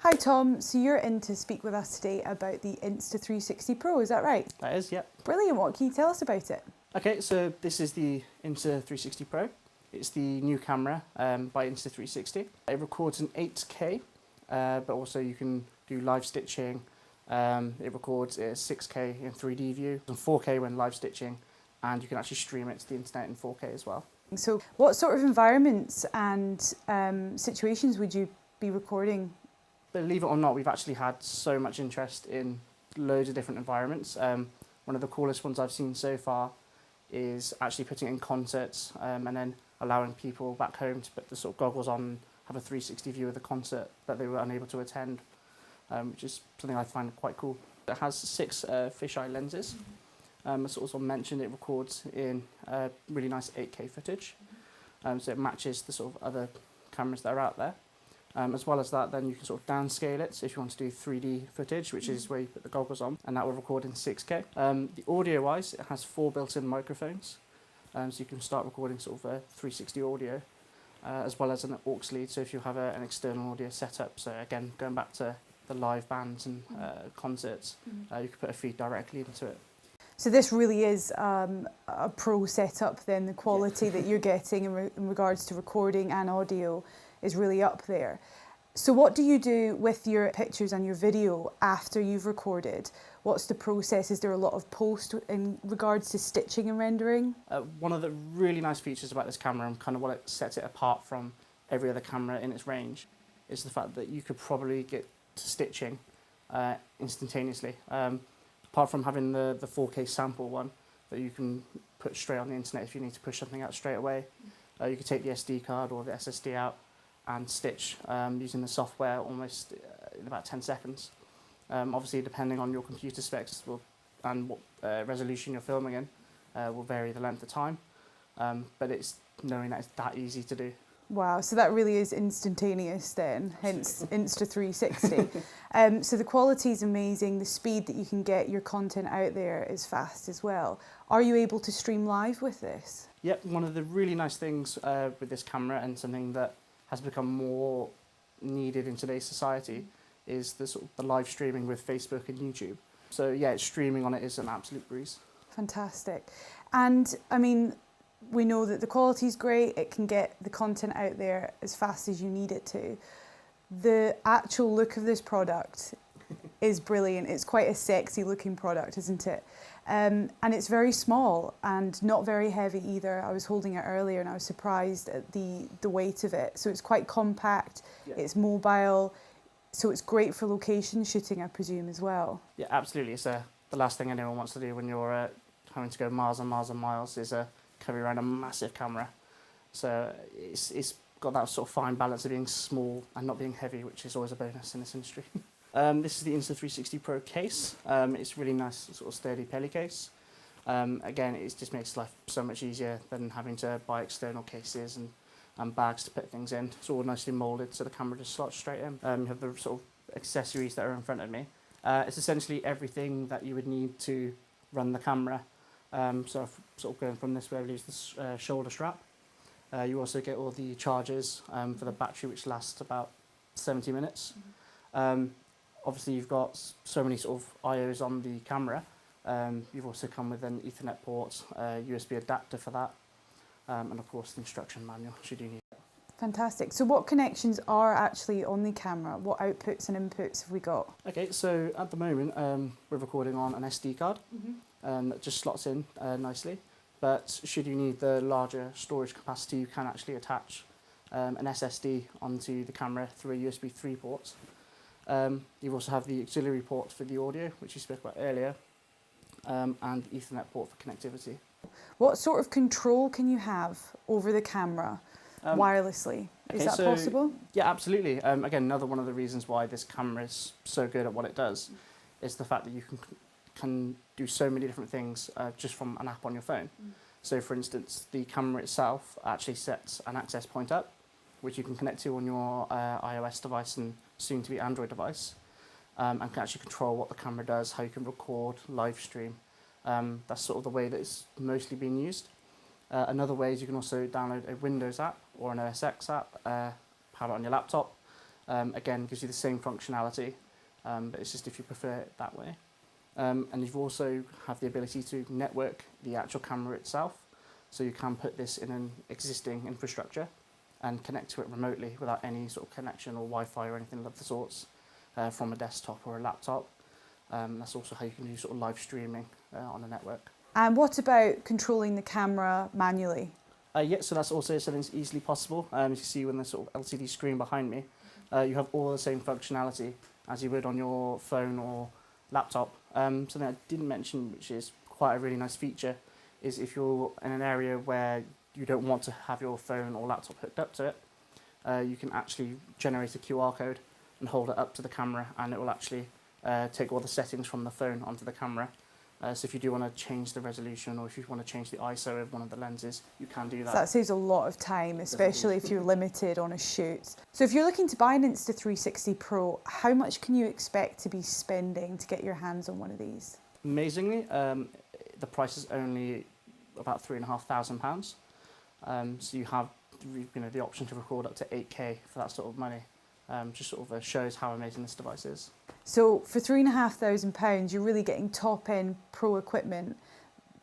Hi Tom, so you're in to speak with us today about the Insta360 Pro, is that right? That is, yep. Brilliant, what can you tell us about it? Okay, so this is the Insta360 Pro. It's the new camera by Insta360. It records in 8K, but also you can do live stitching. It records 6K in 3D view and 4K when live stitching, and you can actually stream it to the internet in 4K as well. So what sort of environments and situations would you be recording? Believe it or not, we've actually had so much interest in loads of different environments. One of the coolest ones I've seen so far is actually putting it in concerts and then allowing people back home to put the sort of goggles on and have a 360 view of the concert that they were unable to attend, which is something I find quite cool. It has 6 fisheye lenses. As also mentioned, it records in really nice 8K footage, so it matches the sort of other cameras that are out there. As well as that, then you can sort of downscale it, so if you want to do 3D footage, which is where you put the goggles on, and that will record in 6K. The audio-wise, it has 4 built-in microphones, so you can start recording sort of 360 audio, as well as an aux lead, so if you have an external audio setup, so again, going back to the live bands and concerts, you can put a feed directly into it. So this really is a pro setup then, the quality that you're getting in regards to recording and audio is really up there. So what do you do with your pictures and your video after you've recorded? What's the process? Is there a lot of post in regards to stitching and rendering? One of the really nice features about this camera, and kind of what sets it apart from every other camera in its range, is the fact that you could probably get to stitching instantaneously. Apart from having the 4K sample one that you can put straight on the internet if you need to push something out straight away, you could take the SD card or the SSD out and stitch using the software almost in about 10 seconds. Obviously, depending on your computer specs and what resolution you're filming in, will vary the length of time, but it's knowing that it's that easy to do. Wow, so that really is instantaneous then, hence Insta360. So the quality is amazing, the speed that you can get your content out there is fast as well. Are you able to stream live with this? Yep, one of the really nice things with this camera, and something that has become more needed in today's society, is the sort of the live streaming with Facebook and YouTube. So yeah, streaming on it is an absolute breeze. Fantastic. And I mean, we know that the quality is great, it can get the content out there as fast as you need it to. The actual look of this product is brilliant. It's quite a sexy looking product, isn't it? And it's very small and not very heavy either. I was holding it earlier and I was surprised at the weight of it. So it's quite compact, it's mobile, so it's great for location shooting, I presume, as well. Yeah, absolutely. It's the last thing anyone wants to do when you're having to go miles and miles and miles is carry around a massive camera. So it's got that sort of fine balance of being small and not being heavy, which is always a bonus in this industry. This is the Insta360 Pro case. It's really nice, sort of sturdy pelly case. Again, it just makes life so much easier than having to buy external cases and bags to put things in. It's all nicely moulded, so the camera just slots straight in. You have the sort of accessories that are in front of me. It's essentially everything that you would need to run the camera. So sort of going from this, where we use the shoulder strap. You also get all the chargers for the battery, which lasts about 70 minutes. Obviously, you've got so many sort of I/Os on the camera. You've also come with an Ethernet port, USB adapter for that, and of course the instruction manual should you need it. Fantastic. So what connections are actually on the camera? What outputs and inputs have we got? Okay, so at the moment we're recording on an SD card that just slots in nicely. But should you need the larger storage capacity, you can actually attach an SSD onto the camera through a USB 3 port. You also have the auxiliary port for the audio, which you spoke about earlier, and the Ethernet port for connectivity. What sort of control can you have over the camera wirelessly? Is that possible? Yeah, absolutely. Again, another one of the reasons why this camera is so good at what it does is the fact that you can do so many different things just from an app on your phone. So for instance, the camera itself actually sets an access point up, which you can connect to on your iOS device and soon to be Android device, and can actually control what the camera does, how you can record, live stream. That's sort of the way that it's mostly being used. Another way is you can also download a Windows app or an OS X app, power it on your laptop, Again, gives you the same functionality, but it's just if you prefer it that way. And you've also have the ability to network the actual camera itself. So you can put this in an existing infrastructure and connect to it remotely without any sort of connection or Wi-Fi or anything of the sorts from a desktop or a laptop. That's also how you can do sort of live streaming on the network. And what about controlling the camera manually? Yeah, so that's also something that's easily possible. As you see on the sort of LCD screen behind me, you have all the same functionality as you would on your phone or laptop. Something I didn't mention, which is quite a really nice feature, is if you're in an area where you don't want to have your phone or laptop hooked up to it, you can actually generate a QR code and hold it up to the camera, and it will actually take all the settings from the phone onto the camera. So if you do want to change the resolution, or if you want to change the ISO of one of the lenses, you can do that. So that saves a lot of time, especially if you're limited on a shoot. So if you're looking to buy an Insta360 Pro, how much can you expect to be spending to get your hands on one of these? Amazingly, the price is only about £3,500. So you have the option to record up to 8K for that sort of money. Just sort of shows how amazing this device is. So for £3,500, you're really getting top-end pro equipment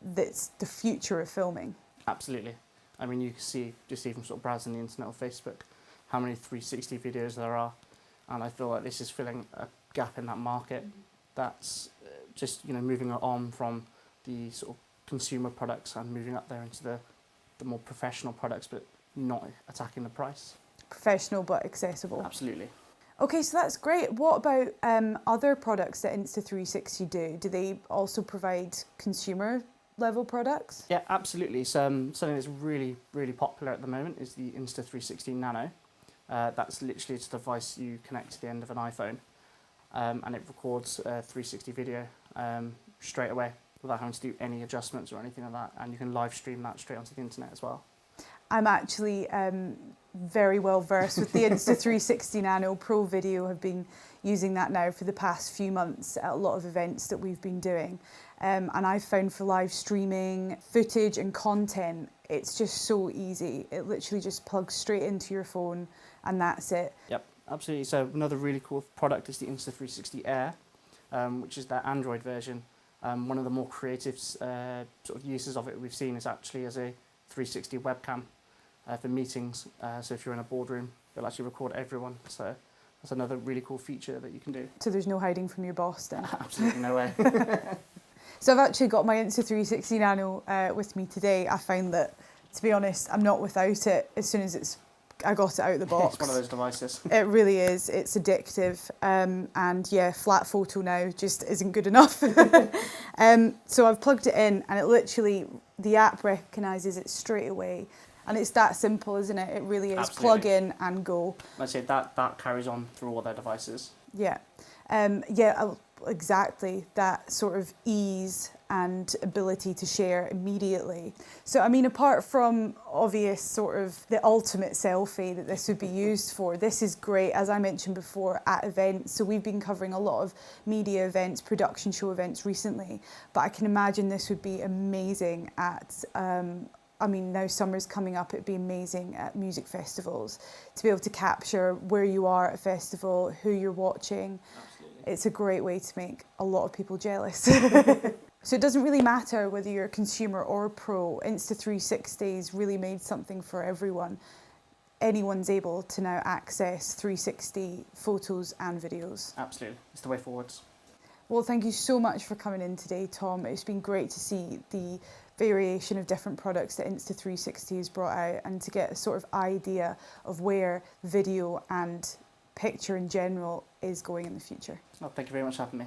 that's the future of filming. Absolutely. I mean, you can see, just even sort of browsing the internet or Facebook, how many 360 videos there are. And I feel like this is filling a gap in that market. That's just, moving on from the sort of consumer products and moving up there into the more professional products, but not attacking the price. Professional but accessible. Absolutely. Okay, so that's great. What about other products that Insta360 do? Do they also provide consumer level products? Yeah, absolutely. Something that's really, really popular at the moment is the Insta360 Nano. That's literally just a device you connect to the end of an iPhone, and it records 360 video straight away without having to do any adjustments or anything like that. And you can live stream that straight onto the internet as well. I'm actually very well versed with the Insta360 Nano Pro Video. I've been using that now for the past few months at a lot of events that we've been doing. And I've found for live streaming footage and content, it's just so easy. It literally just plugs straight into your phone and that's it. Yep, absolutely. So another really cool product is the Insta360 Air, which is their Android version. One of the more creative sort of uses of it we've seen is actually as a 360 webcam for meetings. So if you're in a boardroom, it'll actually record everyone. So that's another really cool feature that you can do. So there's no hiding from your boss then? Absolutely no way. So I've actually got my Insta360 Nano with me today. I find that, to be honest, I'm not without it as soon as I got it out of the box. It's one of those devices. It really is. It's addictive. And yeah, flat photo now just isn't good enough. So I've plugged it in and it literally, the app recognises it straight away. And it's that simple, isn't it? It really is. Absolutely. Plug in and go. I'd say that carries on through all their devices. Yeah. Exactly. That sort of ease and ability to share immediately. So, I mean, apart from obvious sort of the ultimate selfie that this would be used for, this is great, as I mentioned before, at events. So we've been covering a lot of media events, production show events recently, but I can imagine this would be amazing at, now summer's coming up, it'd be amazing at music festivals to be able to capture where you are at a festival, who you're watching. Absolutely. It's a great way to make a lot of people jealous. So it doesn't really matter whether you're a consumer or a pro. Insta360's really made something for everyone. Anyone's able to now access 360 photos and videos. Absolutely. It's the way forwards. Well, thank you so much for coming in today, Tom. It's been great to see the variation of different products that Insta360 has brought out and to get a sort of idea of where video and picture in general is going in the future. Well, thank you very much for having me.